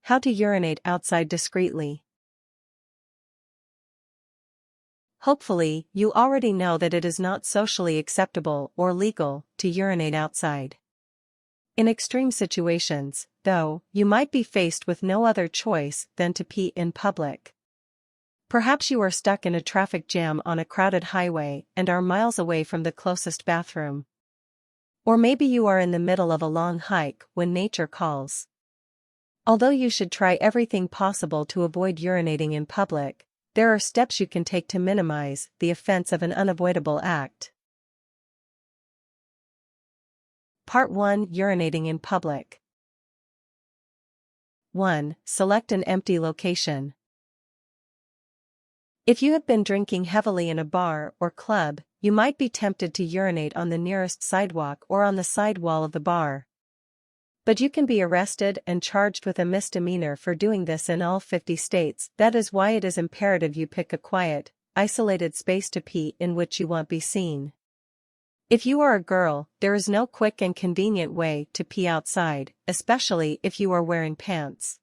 How to urinate outside discreetly. Hopefully, you already know that it is not socially acceptable or legal to urinate outside. In extreme situations, though, you might be faced with no other choice than to pee in public. Perhaps you are stuck in a traffic jam on a crowded highway and are miles away from the closest bathroom. Or maybe you are in the middle of a long hike when nature calls. Although you should try everything possible to avoid urinating in public, there are steps you can take to minimize the offense of an unavoidable act. Part 1: Urinating in Public. 1. Select an empty location. If you have been drinking heavily in a bar or club, you might be tempted to urinate on the nearest sidewalk or on the side wall of the bar. But you can be arrested and charged with a misdemeanor for doing this in all 50 states. That is why it is imperative you pick a quiet, isolated space to pee in which you won't be seen. If you are a girl, there is no quick and convenient way to pee outside, especially if you are wearing pants.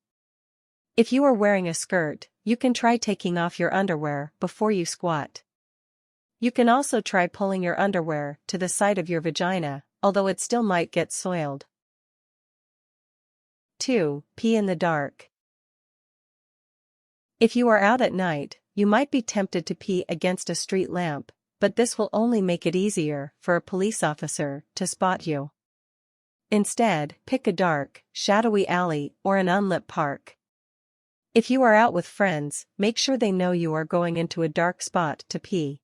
If you are wearing a skirt, you can try taking off your underwear before you squat. You can also try pulling your underwear to the side of your vagina, although it still might get soiled. 2. Pee in the dark. If you are out at night, you might be tempted to pee against a street lamp, but this will only make it easier for a police officer to spot you. Instead, pick a dark, shadowy alley or an unlit park. If you are out with friends, make sure they know you are going into a dark spot to pee.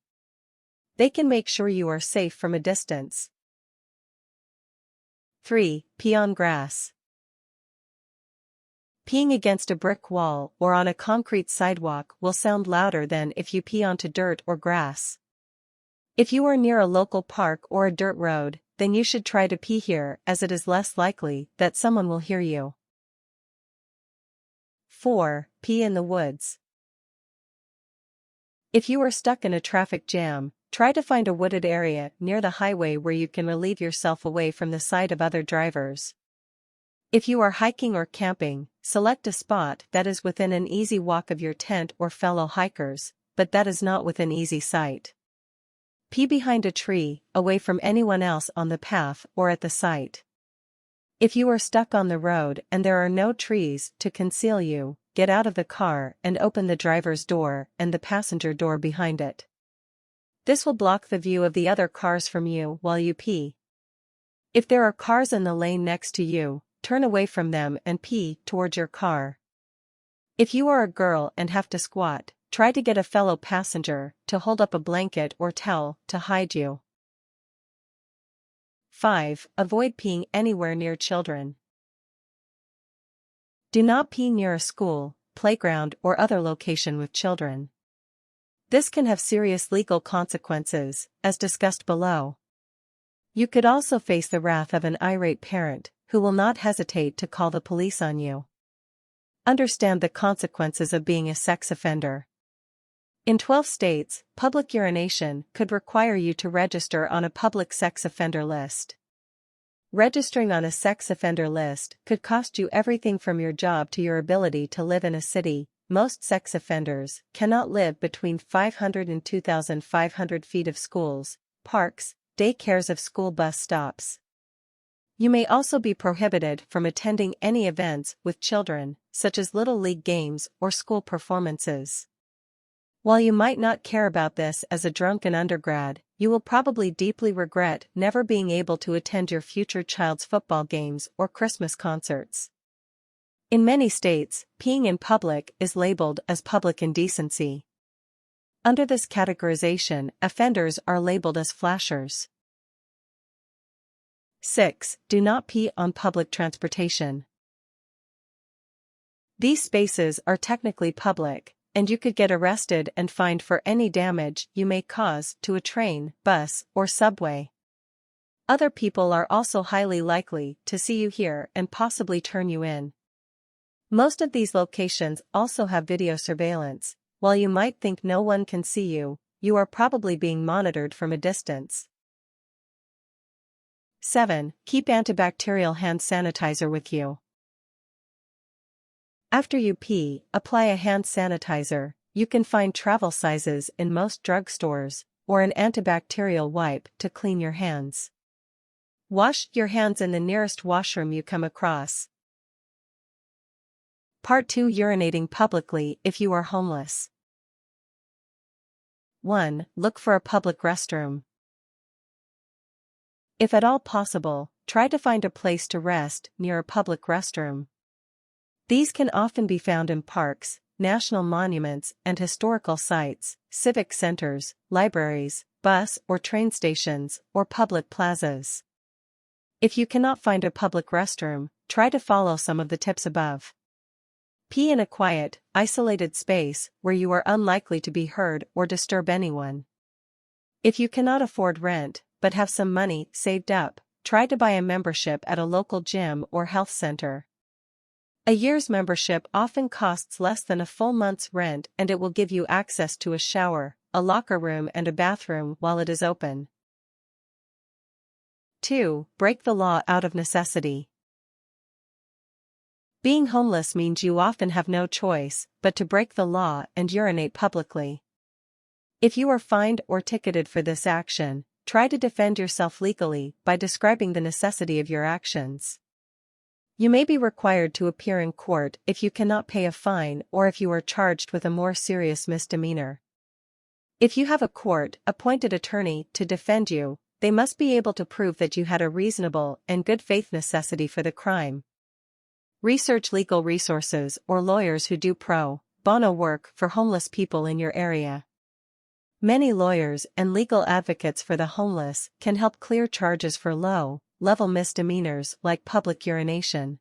They can make sure you are safe from a distance. 3. Pee on grass. Peeing against a brick wall or on a concrete sidewalk will sound louder than if you pee onto dirt or grass. If you are near a local park or a dirt road, then you should try to pee here as it is less likely that someone will hear you. 4. Pee in the woods. If you are stuck in a traffic jam, try to find a wooded area near the highway where you can relieve yourself away from the sight of other drivers. If you are hiking or camping, select a spot that is within an easy walk of your tent or fellow hikers, but that is not within easy sight. Pee behind a tree, away from anyone else on the path or at the site. If you are stuck on the road and there are no trees to conceal you, get out of the car and open the driver's door and the passenger door behind it. This will block the view of the other cars from you while you pee. If there are cars in the lane next to you, turn away from them and pee towards your car. If you are a girl and have to squat, try to get a fellow passenger to hold up a blanket or towel to hide you. 5. Avoid peeing anywhere near children. Do not pee near a school, playground or other location with children. This can have serious legal consequences, as discussed below. You could also face the wrath of an irate parent, who will not hesitate to call the police on you. Understand the consequences of being a sex offender. In 12 states, public urination could require you to register on a public sex offender list. Registering on a sex offender list could cost you everything from your job to your ability to live in a city. Most sex offenders cannot live between 500 and 2,500 feet of schools, parks, daycares of school bus stops. You may also be prohibited from attending any events with children, such as Little League games or school performances. While you might not care about this as a drunken undergrad, you will probably deeply regret never being able to attend your future child's football games or Christmas concerts. In many states, peeing in public is labeled as public indecency. Under this categorization, offenders are labeled as flashers. 6. Do not pee on public transportation. These spaces are technically public, and you could get arrested and fined for any damage you may cause to a train, bus, or subway. Other people are also highly likely to see you here and possibly turn you in. Most of these locations also have video surveillance. While you might think no one can see you, you are probably being monitored from a distance. 7. Keep antibacterial hand sanitizer with you. After you pee, apply a hand sanitizer. You can find travel sizes in most drugstores, or an antibacterial wipe to clean your hands. Wash your hands in the nearest washroom you come across. Part 2: Urinating publicly if you are homeless. 1. Look for a public restroom. If at all possible, try to find a place to rest near a public restroom. These can often be found in parks, national monuments and historical sites, civic centers, libraries, bus or train stations, or public plazas. If you cannot find a public restroom, try to follow some of the tips above. Pee in a quiet, isolated space where you are unlikely to be heard or disturb anyone. If you cannot afford rent, but have some money saved up, try to buy a membership at a local gym or health center. A year's membership often costs less than a full month's rent, and it will give you access to a shower, a locker room and a bathroom while it is open. 2. Break the law out of necessity. Being homeless means you often have no choice but to break the law and urinate publicly. If you are fined or ticketed for this action, try to defend yourself legally by describing the necessity of your actions. You may be required to appear in court if you cannot pay a fine or if you are charged with a more serious misdemeanor. If you have a court-appointed attorney to defend you, they must be able to prove that you had a reasonable and good faith necessity for the crime. Research legal resources or lawyers who do pro bono work for homeless people in your area. Many lawyers and legal advocates for the homeless can help clear charges for low-level misdemeanors like public urination.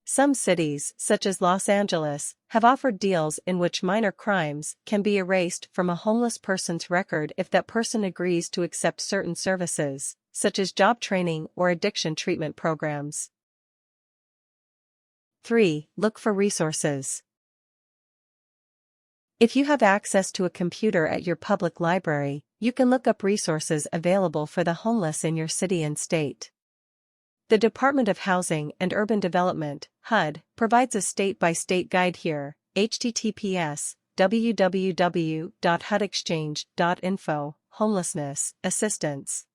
Some cities, such as Los Angeles, have offered deals in which minor crimes can be erased from a homeless person's record if that person agrees to accept certain services, such as job training or addiction treatment programs. 3. Look for resources. If you have access to a computer at your public library, you can look up resources available for the homeless in your city and state. The Department of Housing and Urban Development, HUD, provides a state-by-state guide here, https://www.hudexchange.info, Homelessness Assistance.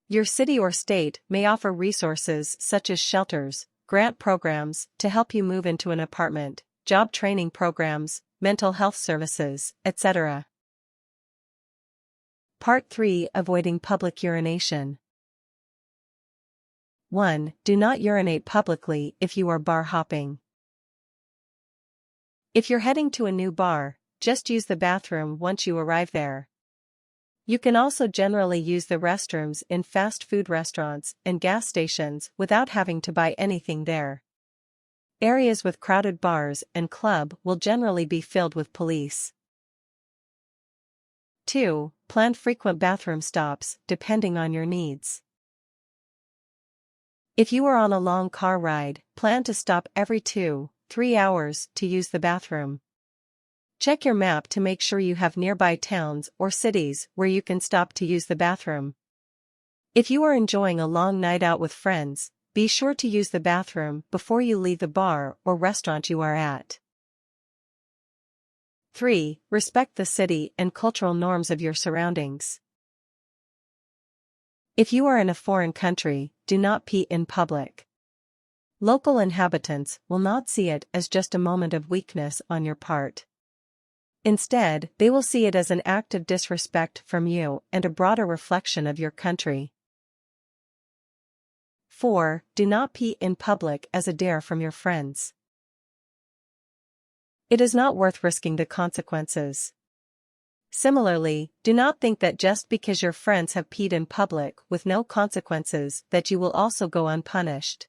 Your city or state may offer resources such as shelters, grant programs to help you move into an apartment, job training programs, mental health services, etc. Part 3: Avoiding public urination. 1. Do not urinate publicly if you are bar hopping. If you're heading to a new bar, just use the bathroom once you arrive there. You can also generally use the restrooms in fast food restaurants and gas stations without having to buy anything there. Areas with crowded bars and club will generally be filled with police. 2. Plan frequent bathroom stops depending on your needs. If you are on a long car ride, plan to stop every 2-3 hours to use the bathroom. Check your map to make sure you have nearby towns or cities where you can stop to use the bathroom. If you are enjoying a long night out with friends, be sure to use the bathroom before you leave the bar or restaurant you are at. 3. Respect the city and cultural norms of your surroundings. If you are in a foreign country, do not pee in public. Local inhabitants will not see it as just a moment of weakness on your part. Instead, they will see it as an act of disrespect from you and a broader reflection of your country. 4. Do not pee in public as a dare from your friends. It is not worth risking the consequences. Similarly, do not think that just because your friends have peed in public with no consequences that you will also go unpunished.